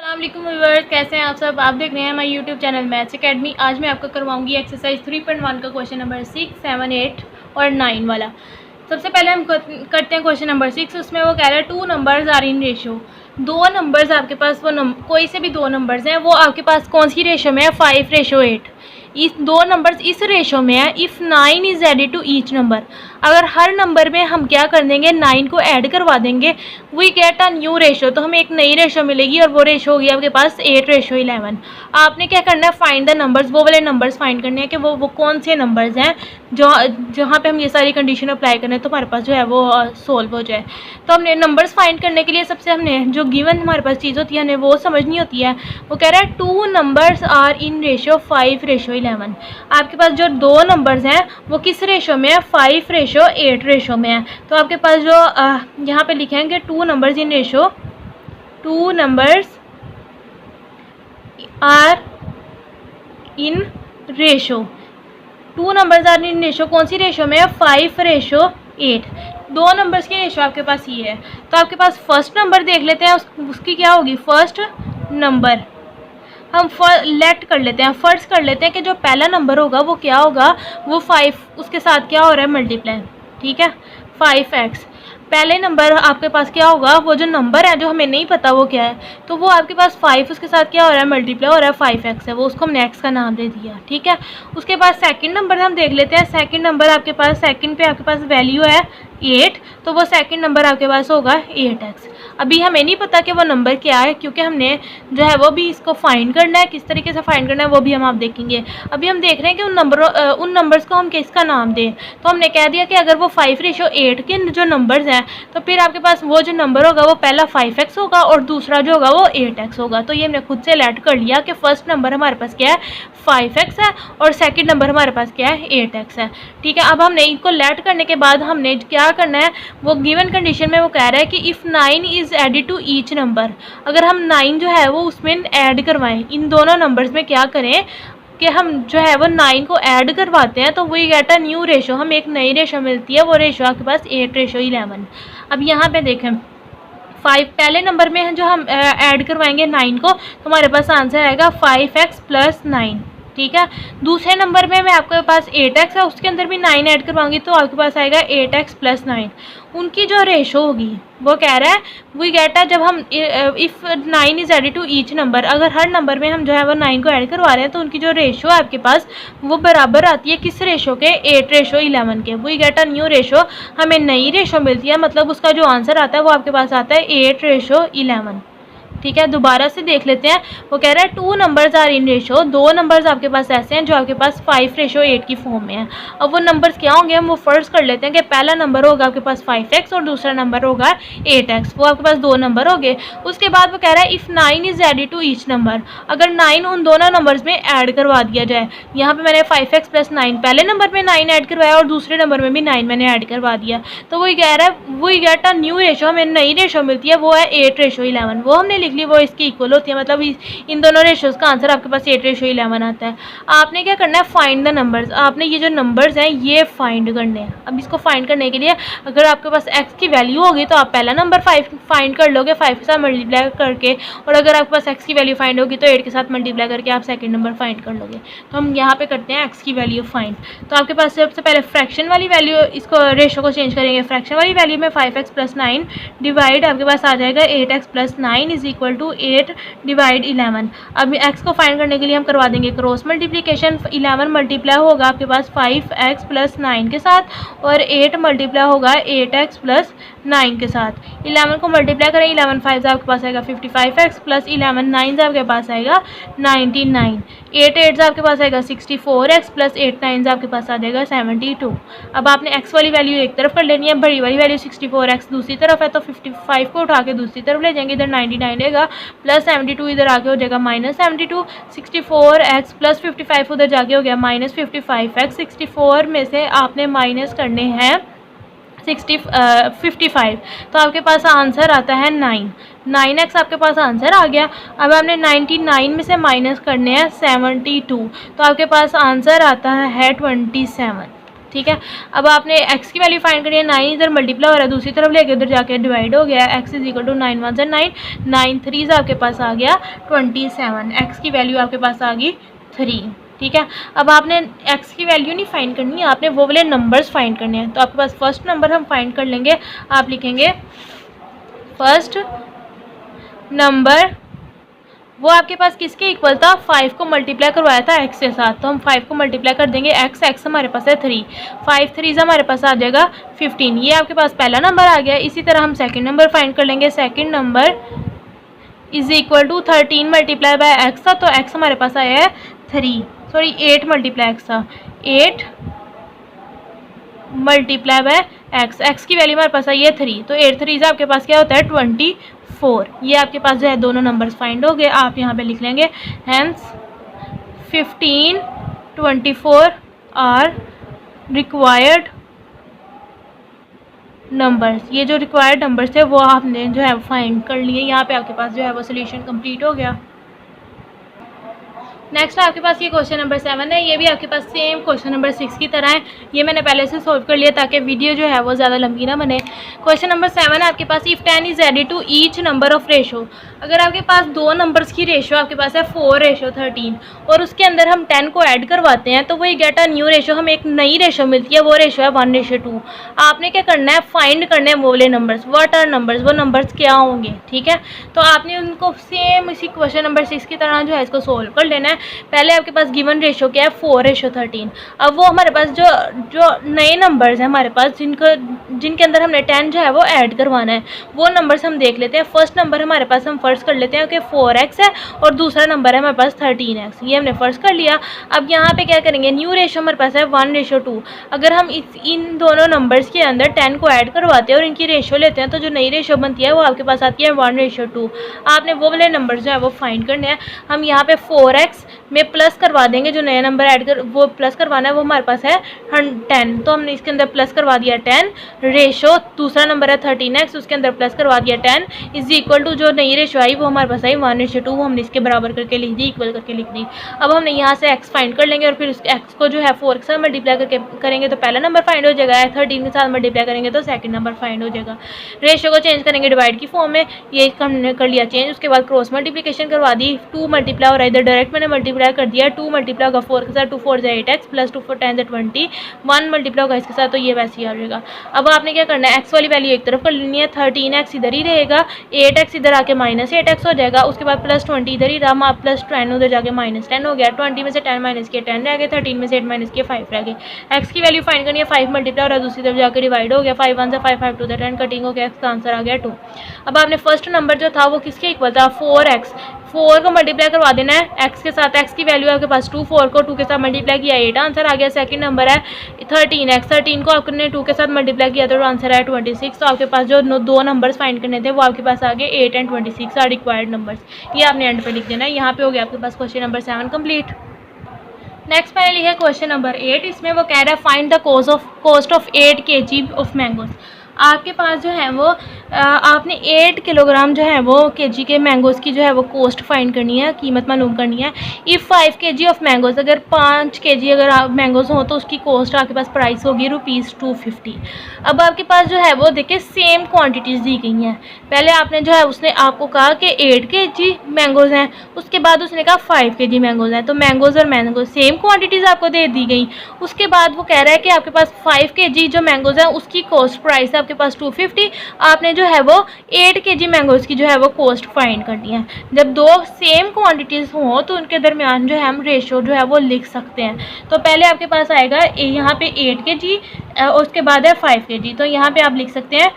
अस्सलाम व्यूअर्स, कैसे हैं आप सब। आप देख रहे हैं हमारे यूट्यूब चैनल मैथ्स एकेडमी। आज मैं आपको करवाऊंगी एक्सरसाइज 3.1 का क्वेश्चन नंबर 6, 7, 8 और 9 वाला। सबसे पहले हम करते हैं क्वेश्चन नंबर 6। उसमें वो कह रहा है 2 नंबर्स आर इन रेशो। दो नंबर्स आपके पास, वो कोई से भी दो नंबर्स हैं, वो आपके पास कौन सी रेशो में है? 5:8। इस दो नंबर्स इस रेशो में है। If 9 is added to each number, अगर हर नंबर में हम क्या कर देंगे, 9 को ऐड करवा देंगे, we get a new ratio. तो हमें एक नई रेशो मिलेगी और वो रेशो होगी आपके पास 8:11। आपने क्या करना है, फाइंड द नंबर्स। वो वाले नंबर्स फाइंड करने हैं कि वो कौन से नंबर्स हैं जो जहाँ पे हम ये सारी कंडीशन अप्लाई करें तो हमारे पास जो है वो सोल्व हो जाए। तो हमने नंबर्स फाइंड करने के लिए सबसे हमने जो गिवन हमारे पास चीज़ होती है हमें वो समझनी होती है। वो कह रहा है 2 नंबर्स आर इन रेशो 5:11। आपके पास जो दो नंबर्स हैं वो किस रेशो में है? 5:8 रेशो में है। तो आपके पास जो यहाँ पे लिखेंगे 2 numbers in ratio, 2 numbers are in ratio, 2 numbers are in ratio कौन सी रेशो में है? 5:8। दो नंबर्स की रेशो आपके पास ये है। तो आपके पास फर्स्ट नंबर देख लेते हैं, उसकी क्या होगी? फर्स्ट नंबर हम लेट कर लेते हैं, फर्ज कर लेते हैं कि जो पहला नंबर होगा वो क्या होगा? वो 5, उसके साथ क्या हो रहा है? मल्टीप्लाई। ठीक है, 5x। पहले नंबर आपके पास क्या होगा? वो जो नंबर है जो हमें नहीं पता वो क्या है, तो वो आपके पास 5, उसके साथ क्या हो रहा है? मल्टीप्लाई हो रहा है, 5x है, वो उसको हमने x का नाम दे दिया। ठीक है, उसके बाद सेकंड नंबर हम देख लेते हैं। सेकंड नंबर आपके पास, सेकंड पे आपके पास वैल्यू है 8, तो वो सेकंड नंबर आपके पास होगा 8x। अभी हमें नहीं पता कि वो नंबर क्या है, क्योंकि हमने जो है वो भी इसको फाइंड करना है। किस तरीके से फाइंड करना है वो भी हम आप देखेंगे। अभी हम देख रहे हैं कि उन नंबर्स को हम किसका नाम दें। तो हमने कह दिया कि अगर वो 5:8 के जो नंबर्स हैं, तो फिर आपके पास वो जो नंबर होगा वो पहला 5x होगा और दूसरा जो होगा वो 8x होगा। तो ये हमने खुद से लेट कर लिया कि फर्स्ट नंबर हमारे पास क्या है? 5x है और सेकंड नंबर हमारे पास क्या है? 8x है। ठीक है, अब हमने इनको लेट करने के बाद हमने क्या करना है, वो गिवन कंडीशन में वो कह रहा है कि if 9 is added to each number, अगर हम 9 जो है वो उसमें ऐड करवाएं, इन दोनों नंबर्स में क्या करें कि हम जो है वो 9 को ऐड करवाते हैं, तो we get a new ratio, हमें एक नई रेशो मिलती है। वो रेशो आपके पास 8:11। अब यहाँ पे देखें 5 पहले नंबर में जो हम ऐड करवाएंगे 9 को, तो हमारे पास आंसर आएगा 5x + 9। ठीक है, दूसरे नंबर में मैं आपके पास 8x है, उसके अंदर भी 9 ऐड करवाऊंगी तो आपके पास आएगा 8x + 9। उनकी जो रेशो होगी वो कह रहा है वी गेट, जब हम if 9 is added to each number, अगर हर नंबर में हम जो है वो 9 को ऐड करवा रहे हैं, तो उनकी जो रेशो है आपके पास वो बराबर आती है किस रेशो के? 8:11 के। We get a new ratio, हमें नई रेशो मिलती है, मतलब उसका जो आंसर आता है वो आपके पास आता है 8:11। ठीक है, दोबारा से देख लेते हैं। वो कह रहा है 2 नंबर्स आर इन रेशो, दो नंबर्स आपके पास ऐसे हैं जो आपके पास 5:8 की फॉर्म में है। अब वो नंबर्स क्या होंगे, हम वो फर्स्ट कर लेते हैं कि पहला नंबर होगा आपके पास 5x और दूसरा नंबर होगा 8x। वो आपके पास दो नंबर हो गए। उसके बाद वो कह रहा है if 9 is added to each number, अगर 9 उन दोनों नंबर्स में ऐड करवा दिया जाए। यहाँ पे मैंने 5x + 9, पहले नंबर में 9 ऐड करवाया और दूसरे नंबर में भी 9 मैंने ऐड करवा दिया, तो वही कह रहा है वही गेट अ न्यू रेशो, हमें नई रेशो मिलती है, वो है 8:11। वो हमने लिख ली, वो इसकी इक्वल होती है, मतलब इन दोनों रेशोज का आंसर आपके पास 8:11 आता है। आपने क्या करना है, फाइंड द नंबर्स। आपने ये जो नंबर्स हैं ये फाइंड करने हैं। अब इसको फाइंड करने के लिए अगर आपके पास x की वैल्यू होगी तो आप पहला नंबर 5 फाइंड कर लोगे 5 के साथ मल्टीप्लाई करके, और अगर आपके पास x की वैल्यू फाइंड होगी तो 8 के साथ मल्टीप्लाई करके आप सेकंड नंबर फाइंड कर लोगे। तो हम यहाँ पे करते हैं x की वैल्यू फाइंड। तो आपके पास सबसे पहले फ्रैक्शन वाली वैल्यू, इसको रेशो को चेंज करेंगे। फ्रैक्शन वाली वैल्यू में 5x + 9 डिवाइड आपके पास आ जाएगा 8x + 9 इज इक्वल टू 8/11। अब x को फाइंड करने के लिए हम करवा देंगे क्रॉस मल्टीप्लिकेशन। 11 मल्टीप्लाई होगा आपके पास 5x + 9 के साथ और 8 मल्टीप्लाई होगा 8x + 9 के साथ। 11 को मल्टीप्लाई करें, 11 5 आपके पास आएगा 55x + 11 9 आपके पास आएगा 99। 8 8 आपके पास आएगा 64x + 8 9 आपके पास आ जाएगा 72। अब आपने x वाली वैल्यू एक तरफ कर लेनी है, बड़ी वाली वैल्यू 64x दूसरी तरफ है, तो 55 को उठा के दूसरी तरफ ले जाएंगे, इधर 99 रहेगा प्लस 72 इधर आके हो जाएगा -72। 64x + 55 उधर जाके हो गया -55x। 64 में से आपने माइनस करने हैं 55, तो आपके पास आंसर आता है 9x आपके पास आंसर आ गया। अब आपने 99 में से माइनस करने हैं 72, तो आपके पास आंसर आता है 27। ठीक है। अब आपने x की वैल्यू फाइंड करी है, 9 इधर मल्टीप्लाई हो रहा है, दूसरी तरफ लेके उधर जाके डिवाइड हो गया, x इज इक्वल टू 9 1 9, 9 3 आपके पास आ गया 27, x की वैल्यू आपके पास आ गई 3, ठीक है। अब आपने x की वैल्यू नहीं फाइंड करनी है, आपने वो वाले नंबर्स फाइंड करने हैं। तो आपके पास फर्स्ट नंबर हम फाइंड कर लेंगे, आप लिखेंगे फर्स्ट नंबर, वो आपके पास किसके इक्वल था, 5 को मल्टीप्लाई करवाया था x के साथ, तो हम 5 को मल्टीप्लाई कर देंगे, x हमारे पास है 3, 5 3 हमारे पास आ जाएगा 15, ये आपके पास पहला नंबर आ गया। इसी तरह हम सेकंड नंबर फाइंड कर लेंगे, second number is equal to 13 multiply by x था, तो x हमारे पास आया है 8 मल्टीप्लाई x था, 8 मल्टीप्लाई बाय x की वैल्यू हमारे पास आई है 3, तो 8 3 आपके पास क्या होता है 24, ये आपके पास जो है दोनों नंबर्स फाइंड हो गए। आप यहाँ पे लिख लेंगे हेंस 15 24 आर रिक्वायर्ड नंबर्स, ये जो रिक्वायर्ड नंबर्स थे वो आपने जो है फाइंड कर लिए। यहाँ पे आपके पास जो है वो सोल्यूशन कंप्लीट हो गया। नेक्स्ट आपके पास ये क्वेश्चन नंबर 7 है, ये भी आपके पास सेम क्वेश्चन नंबर 6 की तरह है, ये मैंने पहले से सॉल्व कर लिया ताकि वीडियो जो है वो ज़्यादा लंबी ना बने। क्वेश्चन नंबर 7 है आपके पास, if 10 is added to each number of ratio, अगर आपके पास दो नंबर्स की रेशो आपके पास है 4:13 और उसके अंदर हम 10 को ऐड करवाते हैं तो वही गेट अ न्यू रेशो, हमें एक नई रेशो मिलती है, वो रेशो है 1:2। आपने क्या करना है, फाइंड करने हैं वो वाले नंबर्स, व्हाट आर नंबर्स, वो नंबर्स क्या होंगे, ठीक है। तो आपने उनको सेम इसी क्वेश्चन नंबर 6 की तरह जो है इसको सोल्व कर लेना है। पहले आपके पास गिवन रेशो क्या है 4:13, अब वो हमारे पास जो नए नंबर्स हैं हमारे पास जिनके अंदर हमने 10 जो है वो ऐड करवाना है, वो नंबर्स हम देख लेते हैं। फर्स्ट नंबर हमारे पास हम फर्स्ट कर लेते हैं कि 4x है और दूसरा नंबर है हमारे पास 13x, ये हमने फर्स्ट कर लिया। अब यहाँ पे क्या करेंगे, न्यू रेशो हमारे पास है 1:2, अगर हम इन दोनों नंबर्स के अंदर 10 को ऐड करवाते हैं और इनकी रेशो लेते हैं तो जो नई रेशो बनती है वो आपके पास आती है 1:2। आपने वो वाले नंबर्स जो है वो फाइंड करने हैं। हम यहाँ पे 4x में प्लस करवा देंगे, जो नया नंबर ऐड कर वो प्लस करवाना है वो हमारे पास है 10, तो हमने इसके अंदर प्लस करवा दिया 10, रेशो दूसरा नंबर है 13x, उसके अंदर प्लस करवा दिया 10 इज इक्वल टू जो नई रेशो आई वो हमारे पास आई 1:2, वो हमने इसके बराबर करके लिख दी, इक्वल करके लिख दी। अब हमने यहाँ से x फाइंड कर लेंगे और फिर उस x को जो है 4 के साथ मल्टीप्लाई करके करेंगे तो पहला नंबर फाइंड हो जाएगा, 13 के साथ मल्टीप्लाई करेंगे तो सेकंड नंबर फाइंड हो जाएगा। रेशो को चेंज करेंगे डिवाइड की फॉर्म में, ये हमने कर लिया चेंज। उसके बाद क्रॉस मल्टीप्लिकेशन करवा दी, 2 मल्टीप्लाई हो रहा है, इधर डायरेक्ट मैंने मल्टीप्लाई कर दिया, 2 मल्टीप्लाई होगा 4 के साथ, 2 4 8x प्लस 2 4 10 20, 1 मल्टीप्लाई होगा इसके साथ, तो ये वैसे ही आ जाएगा। अब आपने क्या करना है, x वाली वैल्यू एक तरफ कर लेनी है, 13x इधर ही रहेगा, 8x इधर आके -8x हो जाएगा, उसके बाद प्लस 20 इधर ही रहा, प्लस 10 उधर जाके -10 हो गया, 20 में से 10 माइनस किए 10 रह गए, 13 में से 8 माइनस किए 5 रह गए। x की वैल्यू फाइंड करनी है, 5 मल्टीप्लाई हो रहा है, दूसरी तरफ जाकर डिवाइड हो गया, 5 1 से 5 5 2 10 कटिंग हो गया, x का आंसर आ गया 2। अब आपने फर्स्ट नंबर जो था वो किसके इक्वल था, 4x, 4 को मल्टीप्लाई करवा देना है x के साथ, x की वैल्यू आपके पास 2, 4 को 2 के साथ मल्टीप्लाई किया 8, आंसर आ गया। सेकंड नंबर है 13x, 13 को आपने 2 के साथ मल्टीप्लाई किया तो आंसर है 26। तो आपके पास जो दो नंबर्स फाइंड करने थे वो आपके पास आ गए 8 एंड 26 आर रिक्वायर्ड नंबर्स, ये आपने एंड पे लिख देना है। यहाँ पे हो गया आपके पास क्वेश्चन नंबर 7 कंप्लीट। नेक्स्ट मैंने लिखा है क्वेश्चन नंबर 8, इसमें वो कह रहा है find the cost of 8 kg of mangoes. आपके पास जो है वो आपने 8 किलोग्राम जो है वो केजी के मैंगोज़ की जो है वो कॉस्ट फाइंड करनी है, कीमत मालूम करनी है। इफ़ 5 kg ऑफ मैंगोज़, अगर 5 kg अगर आप मैंगोज़ हो तो उसकी कॉस्ट आपके पास प्राइस होगी ₹250। अब आपके पास जो है वो देखिए सेम क्वांटिटीज़ दी गई हैं। पहले आपने जो है उसने आपको कहा कि 8 kg मैंगोज़ हैं, उसके बाद उसने कहा 5 kg मैंगोज़ हैं, तो मैंगोज़ और मैंगोज़ सेम क्वान्टिटीज़ आपको दे दी गई। उसके बाद वो कह रहा है कि आपके पास 5 kg जो मैंगोज़ हैं उसकी कॉस्ट प्राइस है आपके पास 250, आपने जो है वो 8 kg मैंगोज़ की जो है वो कॉस्ट फाइंड करनी है। जब दो सेम क्वांटिटीज़ हों तो उनके दरमियान जो है हम रेशो जो है वो लिख सकते हैं। तो पहले आपके पास आएगा यहाँ पे 8 kg, उसके बाद है 5 kg, तो यहाँ पे आप लिख सकते हैं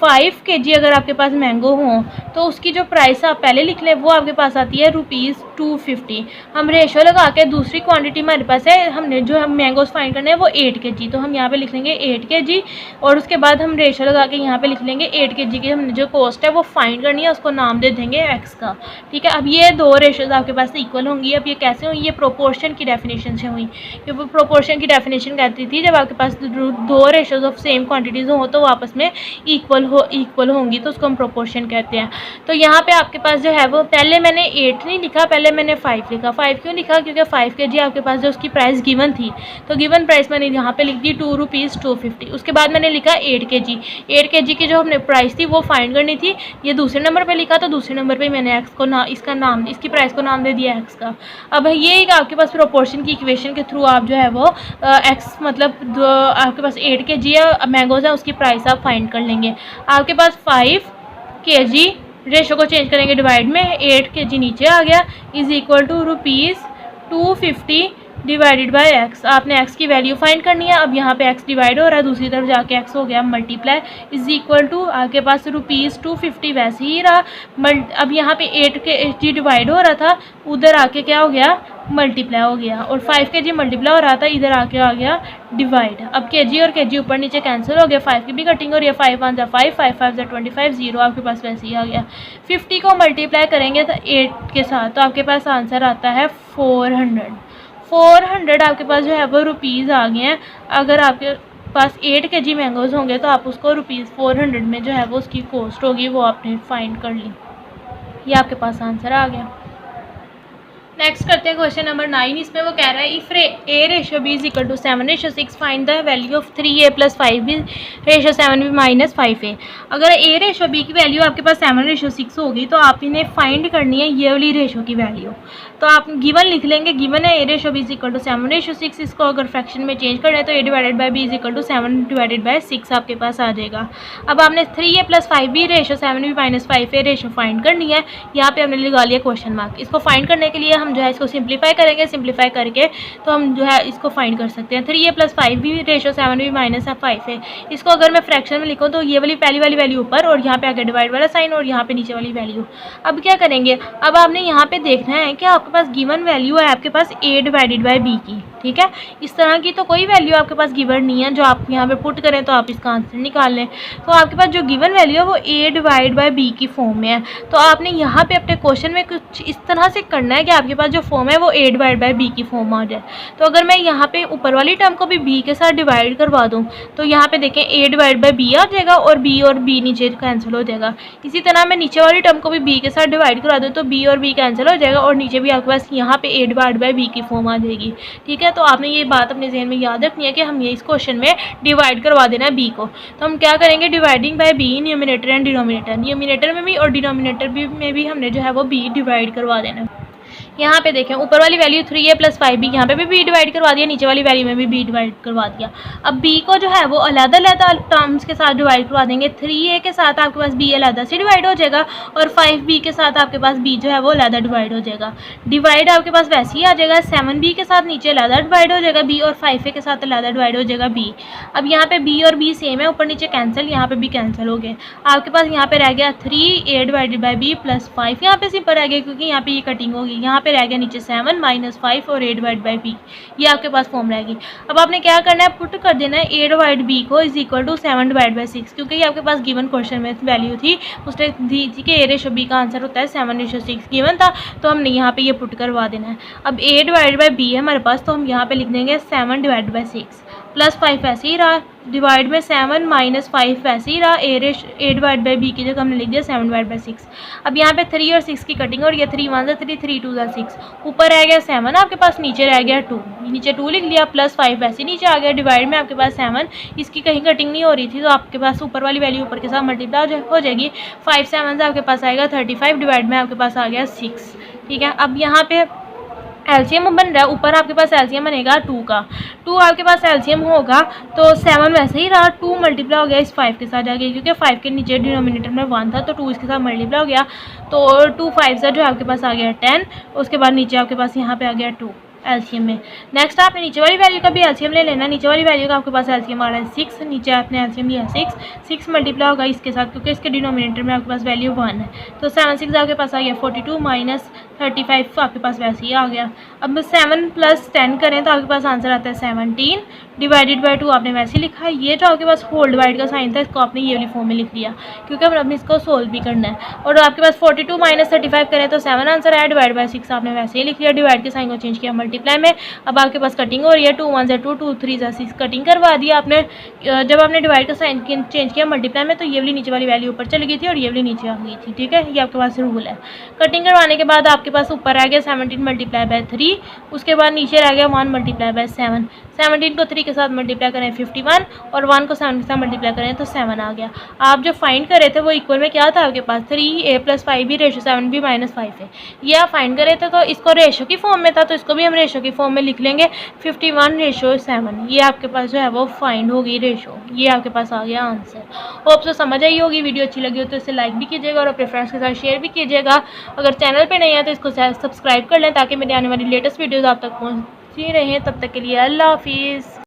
5 kg अगर आपके पास मैंगो हों तो उसकी जो प्राइस आप पहले लिख लें वो आपके पास आती है ₹250। हम रेशो लगा के दूसरी क्वांटिटी हमारे पास है, हमने जो हम मैंगोज फाइंड करने हैं वो 8 kg, तो हम यहाँ पे लिख लेंगे 8 kg और उसके बाद हम रेशो लगा के यहाँ पे लिख लेंगे 8 kg की हमने जो कॉस्ट है वो फाइंड करनी है, उसको नाम दे देंगे x का। ठीक है, अब ये दो रेशोज आपके पास इक्वल होंगी। अब ये कैसे हुई, ये प्रोपोर्शन की डेफिनेशन से हुई। क्योंकि प्रोपोर्शन की डेफिनेशन कहती थी जब आपके पास दो रेशोज ऑफ सेम क्वान्टिटीज़ हों तो वो आपस में इक्वल वो इक्वल होंगी तो उसको हम प्रोपोर्शन कहते हैं। तो यहाँ पे आपके पास जो है वो पहले मैंने 8 नहीं लिखा, पहले मैंने 5 लिखा। 5 क्यों लिखा? क्योंकि 5 kg आपके पास जो उसकी प्राइस गिवन थी, तो गिवन प्राइस मैंने यहाँ पे लिख दी 2 रुपीज़ 250। उसके बाद मैंने लिखा 8 kg। 8 kg की जो हमने प्राइस थी वो फाइंड करनी थी, ये दूसरे नंबर पर लिखा, तो दूसरे नंबर पर मैंने एक्स को इसका नाम, इसकी प्राइस को नाम दे दिया एक्स का। अब ये एक आपके पास प्रोपोर्शन की इक्वेशन के थ्रू आप जो है वो एक्स मतलब आपके पास 8 kg या मैंगोज़ है उसकी प्राइस आप फाइंड कर लेंगे। आपके पास 5 kg, रेशो को चेंज करेंगे डिवाइड में, 8 kg नीचे आ गया, is equal to ₹250 divided by x. आपने एक्स की वैल्यू फाइंड करनी है। अब यहाँ पे एक्स डिवाइड हो रहा है, दूसरी तरफ जाके एक्स हो गया मल्टीप्लाई, इज इक्वल टू आपके पास ₹250 वैसे ही रहा। अब यहाँ पे 8 kg डिवाइड हो रहा था, उधर आके क्या हो गया? मल्टीप्लाई हो गया। और 5 kg मल्टीप्लाई हो रहा था, इधर आके आ गया डिवाइड। अब kg और kg ऊपर नीचे कैंसिल हो गया, 5 की भी कटिंग हो रही है, 5 1 5, 5 5 25, 0 आपके पास वैसे ही आ गया। 50 को मल्टीप्लाई करेंगे तो 8 के साथ, तो आपके पास आंसर आता है 400 आपके पास जो है वो रुपीज़ आ गए हैं। अगर आपके पास 8 kg मैंगोज़ होंगे तो आप उसको ₹400 में जो है वो उसकी कॉस्ट होगी, वो आपने फाइंड कर ली। ये आपके पास आंसर आ गया। नेक्स्ट करते हैं क्वेश्चन नंबर 9। इसमें वो कह रहा है if a ratio b is equal to 7:6 find the value of 3a + 5b ratio 7b - 5a। अगर a रेशो b की वैल्यू आपके पास 7:6 होगी तो आप इन्हें फाइंड करनी है ये वाली रेशो की वैल्यू। तो आप गिवन लिख लेंगे, गिवन है a ratio b is equal to 7:6। इसको अगर फ्रैक्शन में चेंज करना है तो a divided by b is equal to 7/6 आपके पास आ जाएगा। अब आपने 3a + 5b ratio 7b - 5a ratio find करनी है। यहाँ पे हमने लगा लिया क्वेश्चन मार्क। इसको फाइंड करने के लिए हम जो है इसको सिंप्लीफाई करेंगे, सिंप्लीफाई करके तो हम जो है इसको फाइंड कर सकते हैं। 3a + 5b ratio 7b - 5a। इसको अगर मैं फ्रैक्शन में लिखूँ तो ये वाली पहली वाली वैल्यू ऊपर और यहाँ पे आगे डिवाइड वाला साइन और यहाँ पे नीचे वाली वैल्यू। अब क्या करेंगे? अब आपने यहाँ पे देखना है कि आपके पास गिवन वैल्यू है आपके पास a डिवाइडेड बाई b की, ठीक है। इस तरह की तो कोई वैल्यू आपके पास गिवन नहीं है जो आप यहाँ पे पुट करें तो आप इसका आंसर निकाल लें। तो आपके पास जो गिवन वैल्यू है वो a डिवाइड बाई b की फॉर्म में है। तो आपने यहाँ पे अपने क्वेश्चन में कुछ इस तरह से करना है कि आपके पास जो फॉर्म है वो a डिवाइड बाई b की फॉर्म आ जाए। तो अगर मैं यहाँ पे ऊपर वाली टर्म को भी b के साथ डिवाइड करवा दूँ तो यहाँ पे देखें a डिवाइड बाई b आ जाएगा और b नीचे कैंसिल हो जाएगा। इसी तरह मैं नीचे वाली टर्म को भी b के साथ डिवाइड करा दूँ तो b और b कैंसिल हो जाएगा और नीचे भी आपके पास यहाँ पे a डिवाइड बाई b की फॉर्म आ जाएगी, ठीक है। तो आपने ये बात अपने जहन में याद रखनी है कि हम ये इस क्वेश्चन में डिवाइड करवा देना है b को। तो हम क्या करेंगे? Dividing by b numerator and denominator, numerator में भी और डिनोमिनेटर में भी हमने जो है वो b डिवाइड करवा देना है। यहाँ पे देखें ऊपर वाली वैल्यू 3a + 5b, यहाँ पे भी b डिवाइड करवा दिया, नीचे वाली वैल्यू में भी b डिवाइड करवा दिया। अब b को जो है वो अलग-अलग टर्म्स के साथ डिवाइड करवा देंगे। 3a के साथ आपके पास b अलग से डिवाइड हो जाएगा और 5b के साथ आपके पास b जो है वो अलग डिवाइड हो जाएगा। डिवाइड आपके पास वैसे ही आ जाएगा, 7b के साथ नीचे अलग डिवाइड हो जाएगा b और 5a के साथ अलग डिवाइड हो जाएगा b। अब यहाँ पे b और b सेम है, ऊपर नीचे कैंसिल, यहाँ पे भी कैंसिल हो गए। आपके पास यहाँ पे रह गया 3a डिवाइडेड बाई b + 5, यहाँ पे सिंपल रह गया क्योंकि यहाँ पे ये कटिंग होगी। यहाँ पे रह गया नीचे 7 - 5 और a डिवाइड बाई b, ये आपके पास फॉर्म रहेगी। अब आपने क्या करना है? पुट कर देना है a डिवाइड b को is equal to 7 divide by 6, क्योंकि ये आपके पास गिवन क्वेश्चन में वैल्यू थी, उसने दी थी कि a रेशो b का आंसर होता है 7:6 गिवन था, तो हमने यहाँ पे ये पुट करवा देना है। अब a डिवाइड बाई b है हमारे पास, तो हम यहाँ पे लिख देंगे 7 डिवाइड बाई 6 + 5 ऐसे ही रहा, डिवाइड में 7 - 5 वैसे ही रहा, a डिवाइड बाई b की जगह हमने लिख दिया 7 डिवाइड बाई 6। अब यहाँ पे 3 और 6 की कटिंग और ये 3 1 3 3 2 6, ऊपर रह गया 7 आपके पास, नीचे रह गया 2, नीचे 2 लिख लिया, + 5 वैसे नीचे आ गया, डिवाइड में आपके पास 7, इसकी कहीं कटिंग नहीं हो रही थी तो आपके पास ऊपर वाली वैल्यू ऊपर के साथ मल्टीप्लाई हो जाएगी। 5 7 आपके पास आएगा 35, डिवाइड में आपके पास आ गया 6, ठीक है। अब यहाँ पे एलसीएम बन रहा है, ऊपर आपके पास एलसीएम बनेगा 2 का, 2 आपके पास एलसीएम होगा तो 7 वैसे ही रहा, 2 मल्टीप्लाई हो गया इस 5 के साथ जाके, क्योंकि 5 के नीचे डिनोमिनेटर में 1 था तो 2 इसके साथ मल्टीप्लाई हो गया, तो 2 5 से जो आपके पास आ गया 10, उसके बाद नीचे आपके पास यहाँ पे आ गया 2 एलसीएम में। नेक्स्ट आपने नीचे वाली वैल्यू का भी एलसीएम ले लेना, नीचे वाली वैल्यू का आपके पास एलसीएम आ रहा है 6, नीचे आपने एलसीएम लिया 6 मल्टीप्लाई होगा इसके साथ क्योंकि इसके डिनोमिनेटर में आपके पास वैल्यू 1 है, तो 7 6 आपके पास आ गया 42 - 35 आपके पास वैसे ही आ गया। अब 7 + 10 करें तो आपके पास आंसर आता है 17, डिवाइडेड बाय 2 आपने वैसे ही लिखा है। ये जो आपके पास होल डिवाइड का साइन था इसको आपने ये वाली फॉर्म में लिख लिया, क्योंकि हमने इसको सोल्व भी करना है। और आपके पास 42 माइनस 35 करें तो 7 आंसर है। डिवाइड बाय 6 आपने वैसे ही लिख लिया, डिवाइड के साइन को चेंज किया मल्टीप्लाई में। अब आपके पास कटिंग हो रही है, 2 1 से 2 2 3 से 6 कटिंग करवा दिया आपने। जब आपने डिवाइड का साइन चेंज किया मल्टीप्लाई में तो ये वाली नीचे वाली वैल्यू ऊपर चली गई थी और ये वाली नीचे आ गई थी, ठीक है। ये आपके पास रूल है। कटिंग करवाने के बाद आपके पास ऊपर रह गया 17 मल्टीप्लाई बाय 3, उसके बाद नीचे रह गया 1 मल्टीप्लाई बाय 7। 17 को 3 के साथ मल्टीप्लाई करें 51 और 1 को 7 के साथ मल्टीप्लाई करें तो 7 आ गया। आप जो फाइंड करे थे वो इक्वल में क्या था आपके पास 3a + 5b रेशो 7b - 5 है। ये आप फाइंड करे थे तो इसको रेशो की फॉर्म में था तो इसको भी हम रेशो की फॉर्म में लिख लेंगे 51:7। ये आपके पास जो है वो फाइंड होगी रेशो। ये आपके पास आ गया आंसर। होप सो समझ आई होगी। वीडियो अच्छी लगी हो तो इसे लाइक भी कीजिएगा और अपने फ्रेंड्स के साथ शेयर भी कीजिएगा। अगर चैनल पर नहीं है तो इसको सब्सक्राइब कर लें ताकि मेरी आने वाली लेटेस्ट वीडियोज़ आप तक पहुँचती रहें। तब तक के लिए अल्लाह हाफिज़।